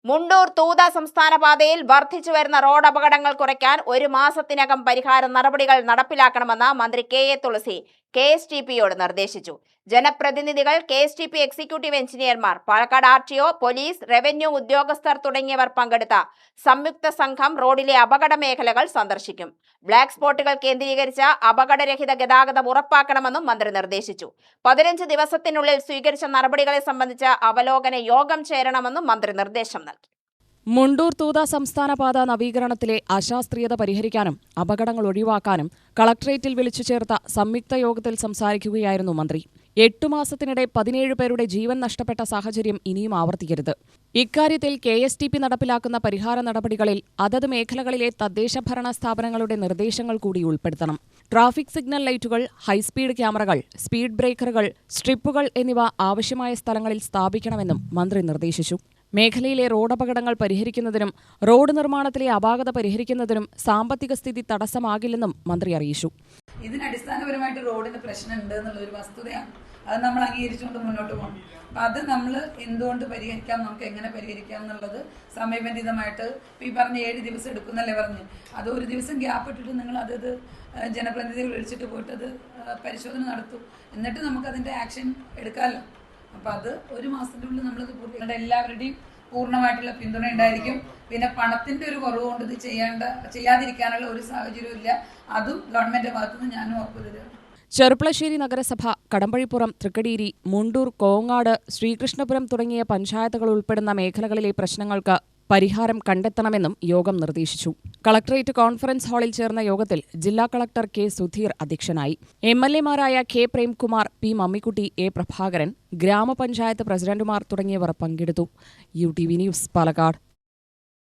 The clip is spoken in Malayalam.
മുണ്ടൂർ തൂത സംസ്ഥാന പാതയിൽ വർദ്ധിച്ചുവരുന്ന റോഡ് അപകടങ്ങൾ കുറയ്ക്കാൻ ഒരു മാസത്തിനകം പരിഹാര നടപടികൾ നടപ്പിലാക്കണമെന്ന് മന്ത്രി കെ.എ. തുളസി KSTP-യോട് നിർദ്ദേശിച്ചു. ജനപ്രതിനിധികൾ, KSTP എക്സിക്യൂട്ടീവ് എഞ്ചിനീയർമാർ, പാലക്കാട് RTO, പോലീസ്, റവന്യൂ ഉദ്യോഗസ്ഥർ തുടങ്ങിയവർ പങ്കെടുത്ത സംയുക്ത സംഘം റോഡിലെ അപകട മേഖലകൾ സന്ദർശിക്കും. ബ്ലാക്ക് സ്പോട്ടുകൾ കേന്ദ്രീകരിച്ച അപകടരഹിത ഗതാഗതം ഉറപ്പാക്കണമെന്നും മന്ത്രി നിർദ്ദേശിച്ചു. 15 ദിവസത്തിനുള്ളിൽ സ്വീകരിച്ച നടപടികളെ സംബന്ധിച്ച് അവലോകന യോഗം ചേരണമെന്നും മന്ത്രി നിർദ്ദേശം നൽകി. മുണ്ടൂർ തൂത സംസ്ഥാന പാത നവീകരണത്തിലെ അശാസ്ത്രീയത പരിഹരിക്കാനും അപകടങ്ങൾ ഒഴിവാക്കാനും കളക്ടറേറ്റിൽ വിളിച്ചു ചേർത്ത സംയുക്ത യോഗത്തിൽ സംസാരിക്കുകയായിരുന്നു മന്ത്രി. 8 മാസത്തിനിടെ 17 പേരുടെ ജീവൻ നഷ്ടപ്പെട്ട സാഹചര്യം ഇനിയും ആവർത്തിക്കരുത്. ഇക്കാര്യത്തിൽ KSTP നടപ്പിലാക്കുന്ന പരിഹാര നടപടികളിൽ അതത് മേഖലകളിലെ തദ്ദേശഭരണ സ്ഥാപനങ്ങളുടെ നിർദ്ദേശങ്ങൾ കൂടി ഉൾപ്പെടുത്തണം. ട്രാഫിക് സിഗ്നൽ ലൈറ്റുകൾ, ഹൈസ്പീഡ് ക്യാമറകൾ, സ്പീഡ് ബ്രേക്കറുകൾ, സ്ട്രിപ്പുകൾ എന്നിവ ആവശ്യമായ സ്ഥലങ്ങളിൽ സ്ഥാപിക്കണമെന്നും മന്ത്രി നിർദ്ദേശിച്ചു. മേഖലയിലെ റോഡപകടങ്ങൾ പരിഹരിക്കുന്നതിനും റോഡ് നിർമ്മാണത്തിലെ അപാകത പരിഹരിക്കുന്നതിനും സാമ്പത്തിക സ്ഥിതി തടസ്സമാകില്ലെന്നും മന്ത്രി അറിയിച്ചു. ഇതിന് അടിസ്ഥാനപരമായിട്ട് റോഡിന് പ്രശ്നമുണ്ട് എന്നുള്ളൊരു വസ്തുതയാണ്. അത് നമ്മൾ അംഗീകരിച്ചുകൊണ്ട് മുന്നോട്ട് പോകണം. അപ്പം അത് നമ്മൾ എന്തുകൊണ്ട് പരിഹരിക്കാം, നമുക്ക് എങ്ങനെ പരിഹരിക്കാം എന്നുള്ളത് സമയബന്ധിതമായിട്ട് ഈ പറഞ്ഞ 7 ദിവസം എടുക്കുന്നല്ലേ പറഞ്ഞ്, അത് ഒരു ദിവസം ഗ്യാപ്പ് ഇട്ടിട്ട് നിങ്ങൾ അതത് ജനപ്രതിനിധികൾ വിളിച്ചിട്ട് പോയിട്ട് അത് പരിശോധന നടത്തും. എന്നിട്ട് നമുക്കതിൻ്റെ ആക്ഷൻ എടുക്കാമല്ലോ. അപ്പം അത് ഒരു മാസത്തിൻ്റെ ഉള്ളിൽ നമ്മളത് പൂർത്തിയാക്കേണ്ട എല്ലാവരുടെയും പൂർണ്ണമായിട്ടുള്ള പിന്തുണ ഉണ്ടായിരിക്കും. പിന്നെ പണത്തിൻ്റെ ഒരു കുറവ് കൊണ്ട് ഇത് ചെയ്യാതിരിക്കാനുള്ള ഒരു സാഹചര്യവും ഇല്ല. അതും ഗവൺമെൻറ് ഭാഗത്തുനിന്ന് ഞാനും ഉറപ്പ് തരുന്നു. ചെറുപ്പളശ്ശേരി നഗരസഭ, കടമ്പഴിപ്പുറം, തൃക്കടീരി, മുണ്ടൂർ, കോങ്ങാട്, ശ്രീകൃഷ്ണപുരം തുടങ്ങിയ പഞ്ചായത്തുകൾ ഉൾപ്പെടുന്ന മേഖലകളിലെ പ്രശ്നങ്ങൾക്ക് പരിഹാരം കണ്ടെത്തണമെന്നും യോഗം നിർദ്ദേശിച്ചു. കളക്ടറേറ്റ് കോൺഫറൻസ് ഹാളിൽ ചേർന്ന യോഗത്തിൽ ജില്ലാ കളക്ടർ K. സുധീർ അധ്യക്ഷനായി. MLA-മാരായ K. Premkumar, P. Mammikutty, A. Prabhakaran, ഗ്രാമപഞ്ചായത്ത് പ്രസിഡന്റുമാർ തുടങ്ങിയവർ പങ്കെടുത്തു. UTV news, Palakkad.